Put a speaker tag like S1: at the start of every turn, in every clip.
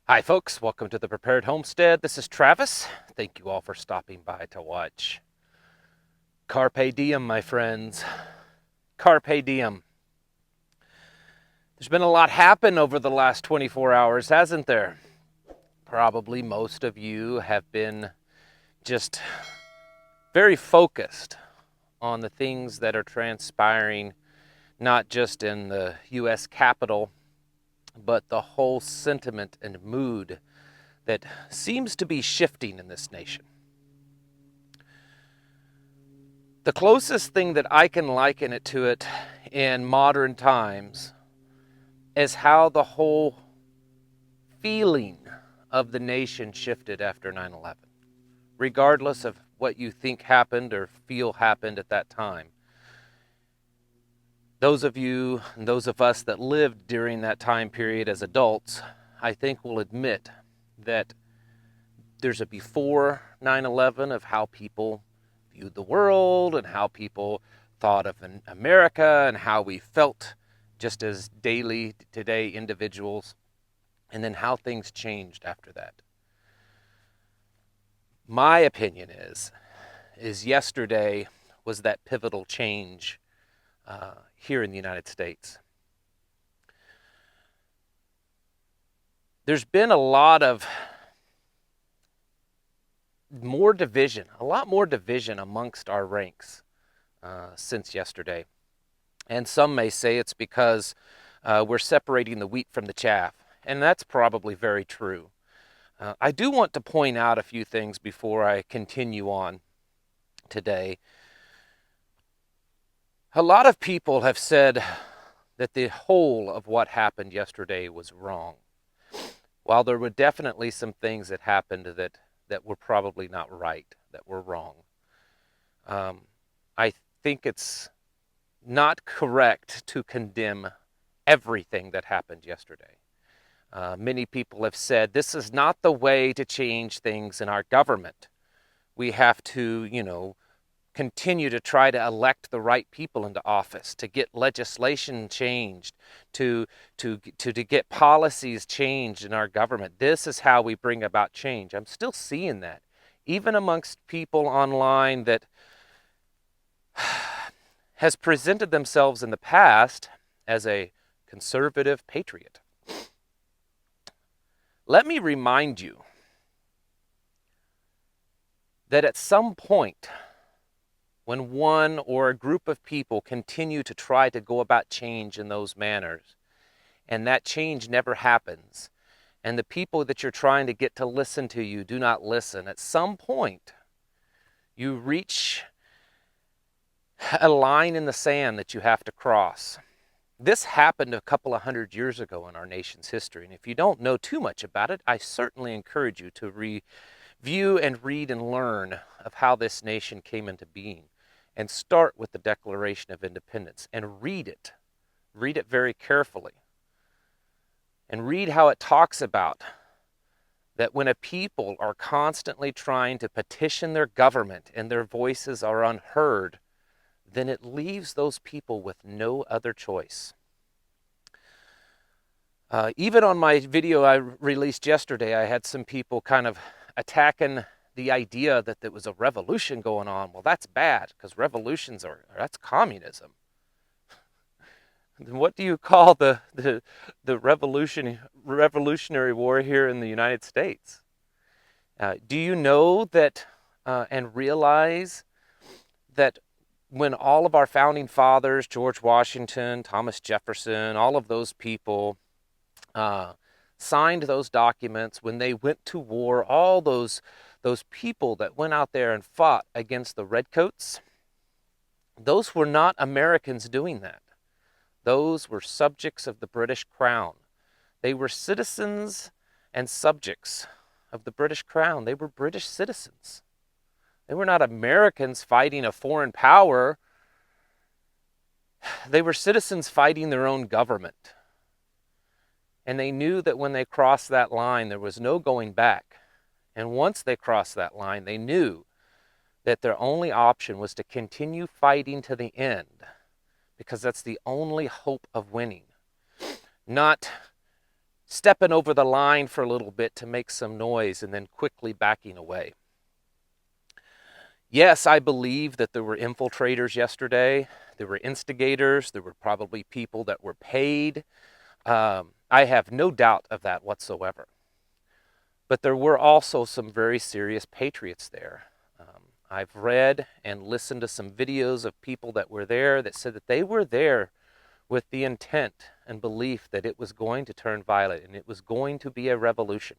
S1: Hi folks, welcome to the Prepared Homestead. This is Travis. Thank you all for stopping by to watch. Carpe Diem, my friends. Carpe Diem. There's been a lot happen over the last 24 hours, hasn't there? Probably most of you have been just very focused on the things that are transpiring, not just in the U.S. Capitol, but the whole sentiment and mood that seems to be shifting in this nation. The closest thing that I can liken it to it in modern times is how the whole feeling of the nation shifted after 9/11. Regardless of what you think happened or feel happened at that time. Those of you and those of us that lived during that time period as adults, I think will admit that there's a before 9/11 of how people viewed the world and how people thought of America and how we felt just as daily today individuals, and then how things changed after that. My opinion is yesterday was that pivotal change here in the United States. There's been a lot more division amongst our ranks since yesterday. And some may say it's because we're separating the wheat from the chaff. And that's probably very true. I do want to point out a few things before I continue on today. A lot of people have said that the whole of what happened yesterday was wrong. While there were definitely some things that happened that were probably not right, that were wrong. I think it's not correct to condemn everything that happened yesterday. Many people have said this is not the way to change things in our government. We have to, continue to try to elect the right people into office, to get legislation changed, to get policies changed in our government. This is how we bring about change. I'm still seeing that, even amongst people online that has presented themselves in the past as a conservative patriot. Let me remind you that at some point, when one or a group of people continue to try to go about change in those manners, and that change never happens, and the people that you're trying to get to listen to you do not listen, at some point, you reach a line in the sand that you have to cross. This happened a couple of hundred years ago in our nation's history, and if you don't know too much about it, I certainly encourage you to review and read and learn of how this nation came into being. And start with the Declaration of Independence and read it. Read it very carefully. And read how it talks about that when a people are constantly trying to petition their government and their voices are unheard, then it leaves those people with no other choice. Even on my video I released yesterday, I had some people kind of attacking the idea that there was a revolution going on. Well, that's bad, because revolutions that's communism. Then what do you call the revolutionary war here in the United States? Do you know that and realize that when all of our founding fathers, George Washington, Thomas Jefferson, all of those people signed those documents, when they went to war, all those people that went out there and fought against the redcoats, those were not Americans doing that. Those were subjects of the British Crown. They were citizens and subjects of the British Crown. They were British citizens. They were not Americans fighting a foreign power. They were citizens fighting their own government. And they knew that when they crossed that line, there was no going back. And once they crossed that line, they knew that their only option was to continue fighting to the end, because that's the only hope of winning. Not stepping over the line for a little bit to make some noise and then quickly backing away. Yes, I believe that there were infiltrators yesterday. There were instigators. There were probably people that were paid. I have no doubt of that whatsoever. But there were also some very serious patriots there. I've read and listened to some videos of people that were there that said that they were there with the intent and belief that it was going to turn violent and it was going to be a revolution.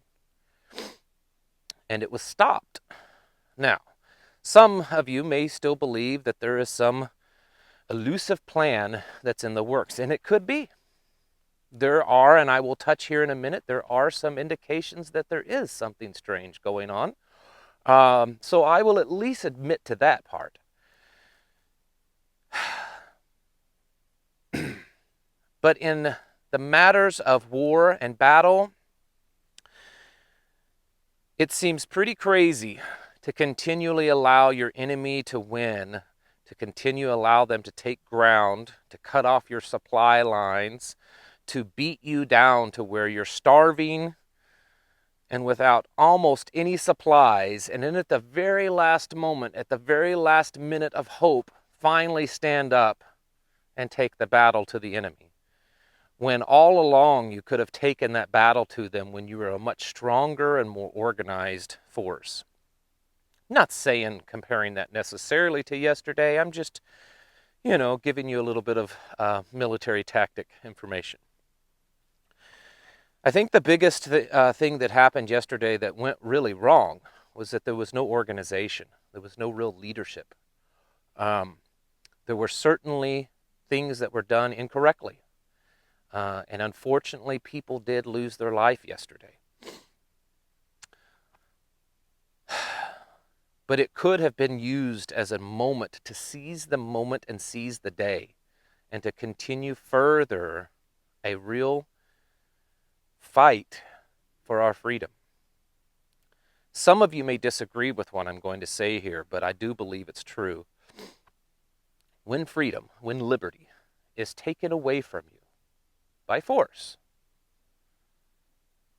S1: And it was stopped. Now, some of you may still believe that there is some elusive plan that's in the works, and it could be. There are, and I will touch here in a minute, there are some indications that there is something strange going on. So I will at least admit to that part. But in the matters of war and battle, it seems pretty crazy to continually allow your enemy to win, to continue allow them to take ground, to cut off your supply lines, to beat you down to where you're starving and without almost any supplies, and then at the very last moment, at the very last minute of hope, finally stand up and take the battle to the enemy. When all along you could have taken that battle to them when you were a much stronger and more organized force. Not saying comparing that necessarily to yesterday. I'm just, giving you a little bit of military tactic information. I think the biggest thing that happened yesterday that went really wrong was that there was no organization. There was no real leadership. There were certainly things that were done incorrectly. And unfortunately, people did lose their life yesterday. But it could have been used as a moment to seize the moment and seize the day and to continue further a real fight for our freedom. Some of you may disagree with what I'm going to say here, but I do believe it's true. When freedom, when liberty is taken away from you by force,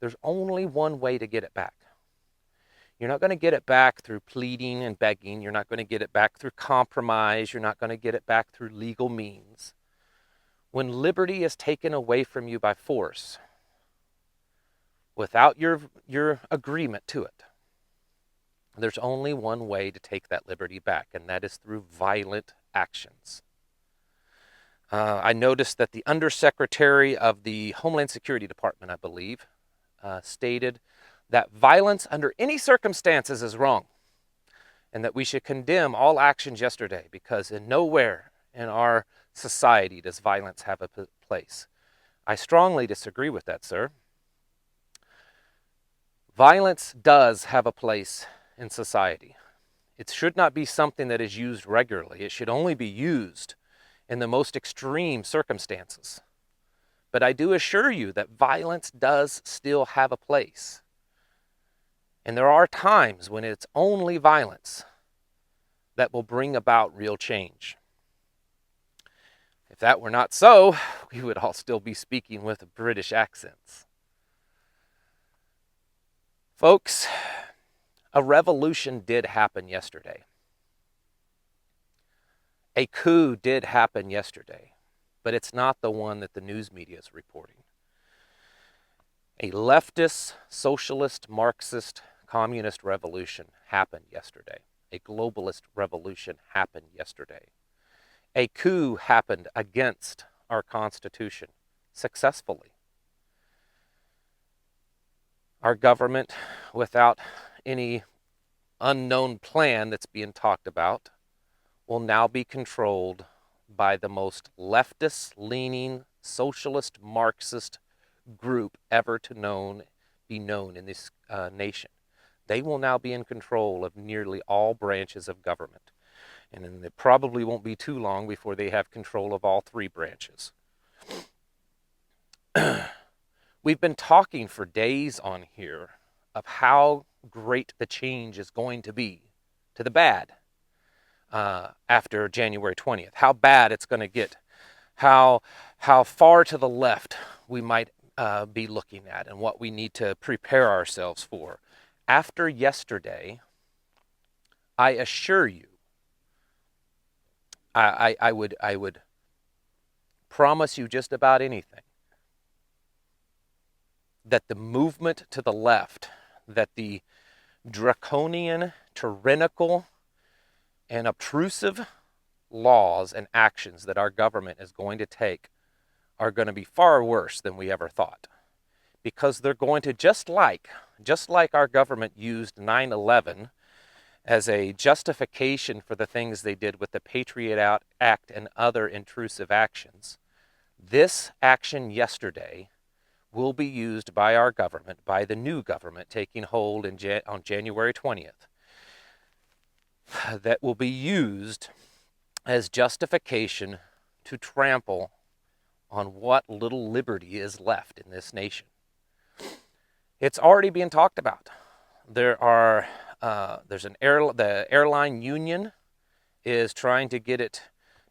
S1: there's only one way to get it back. You're not going to get it back through pleading and begging. You're not going to get it back through compromise. You're not going to get it back through legal means. When liberty is taken away from you by force, without your agreement to it, there's only one way to take that liberty back, and that is through violent actions. I noticed that the Undersecretary of the Homeland Security Department, I believe, stated that violence under any circumstances is wrong, and that we should condemn all actions yesterday because in nowhere in our society does violence have a place. I strongly disagree with that, sir. Violence does have a place in society. It should not be something that is used regularly. It should only be used in the most extreme circumstances. But I do assure you that violence does still have a place. And there are times when it's only violence that will bring about real change. If that were not so, we would all still be speaking with British accents. Folks, a revolution did happen yesterday. A coup did happen yesterday, but it's not the one that the news media is reporting. A leftist, socialist, Marxist, communist revolution happened yesterday. A globalist revolution happened yesterday. A coup happened against our Constitution successfully. Our government, without any unknown plan that's being talked about, will now be controlled by the most leftist-leaning, socialist, Marxist group ever to be known in this nation. They will now be in control of nearly all branches of government. And then it probably won't be too long before they have control of all three branches. We've been talking for days on here of how great the change is going to be to the bad after January 20th. How bad it's going to get. How far to the left we might be looking at and what we need to prepare ourselves for. After yesterday, I assure you, I would promise you just about anything that the movement to the left, that the draconian, tyrannical, and obtrusive laws and actions that our government is going to take are going to be far worse than we ever thought. Because they're going to, just like our government used 9/11 as a justification for the things they did with the Patriot Act and other intrusive actions, this action yesterday will be used by our government, by the new government taking hold on January 20th, that will be used as justification to trample on what little liberty is left in this nation. It's already being talked about. The airline union is trying to get it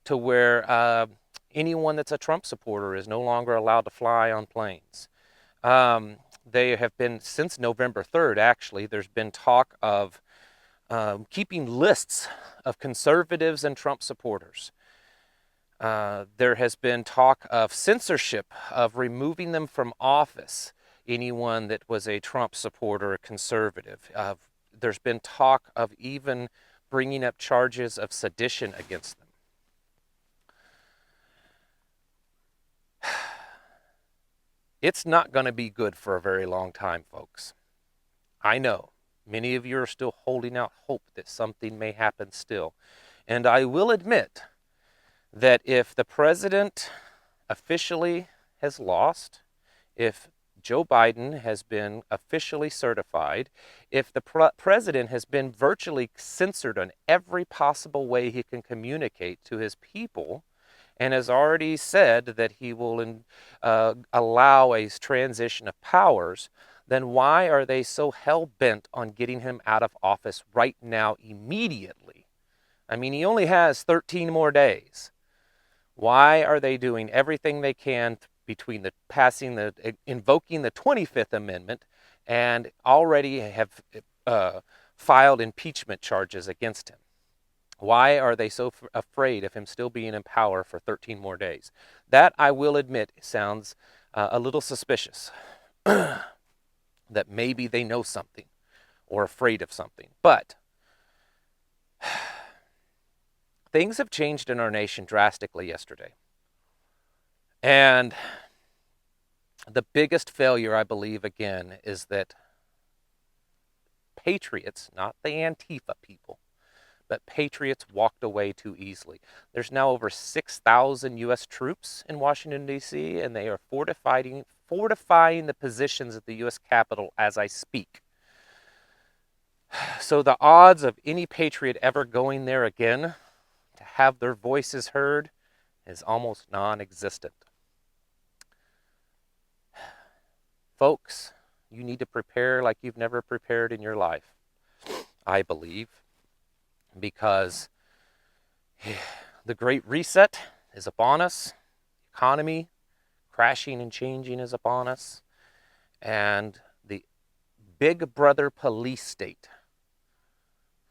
S1: to where anyone that's a Trump supporter is no longer allowed to fly on planes. They have been, since November 3rd, actually, there's been talk of keeping lists of conservatives and Trump supporters. There has been talk of censorship, of removing them from office, anyone that was a Trump supporter or conservative. There's been talk of even bringing up charges of sedition against them. It's not going to be good for a very long time, folks. I know many of you are still holding out hope that something may happen still. And I will admit that if the president officially has lost, if Joe Biden has been officially certified, if the president has been virtually censored on every possible way he can communicate to his people, and has already said that he will allow a transition of powers, then why are they so hell-bent on getting him out of office right now, immediately? I mean, he only has 13 more days. Why are they doing everything they can between invoking the 25th Amendment and already have filed impeachment charges against him? Why are they so afraid of him still being in power for 13 more days? That, I will admit, sounds a little suspicious. That maybe they know something or afraid of something. But things have changed in our nation drastically yesterday. And the biggest failure, I believe, again, is that patriots, not the Antifa people, but patriots walked away too easily. There's now over 6,000 U.S. troops in Washington, D.C., and they are fortifying the positions at the U.S. Capitol as I speak. So the odds of any patriot ever going there again to have their voices heard is almost non-existent. Folks, you need to prepare like you've never prepared in your life, I believe, because the Great Reset is upon us. The economy crashing and changing is upon us. And the Big Brother police state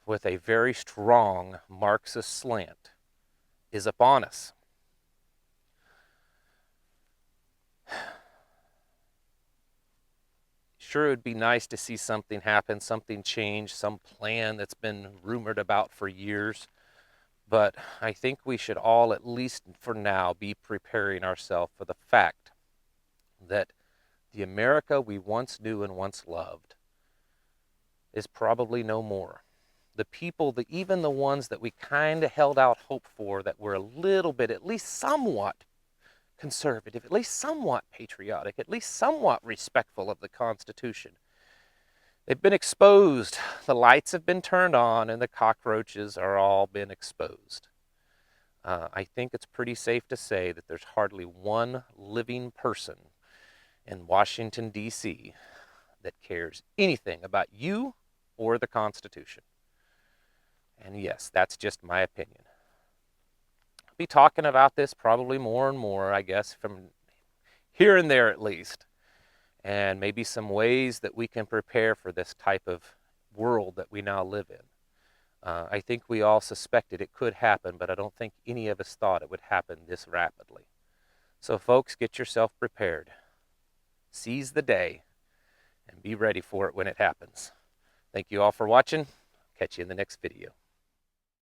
S1: with a very strong Marxist slant is upon us. Sure, it would be nice to see something happen, something change, some plan that's been rumored about for years. But I think we should all, at least for now, be preparing ourselves for the fact that the America we once knew and once loved is probably no more. The people, even the ones that we kind of held out hope for, that were a little bit, at least somewhat conservative, at least somewhat patriotic, at least somewhat respectful of the Constitution, they've been exposed. The lights have been turned on and the cockroaches are all been exposed. I think it's pretty safe to say that there's hardly one living person in Washington, D.C. that cares anything about you or the Constitution. And yes, that's just my opinion. I'll be talking about this probably more and more, I guess, from here and there at least. and maybe some ways that we can prepare for this type of world that we now live in. I think we all suspected it could happen, but I don't think any of us thought it would happen this rapidly. So folks, get yourself prepared. Seize the day and be ready for it when it happens. Thank you all for watching. Catch you in the next video.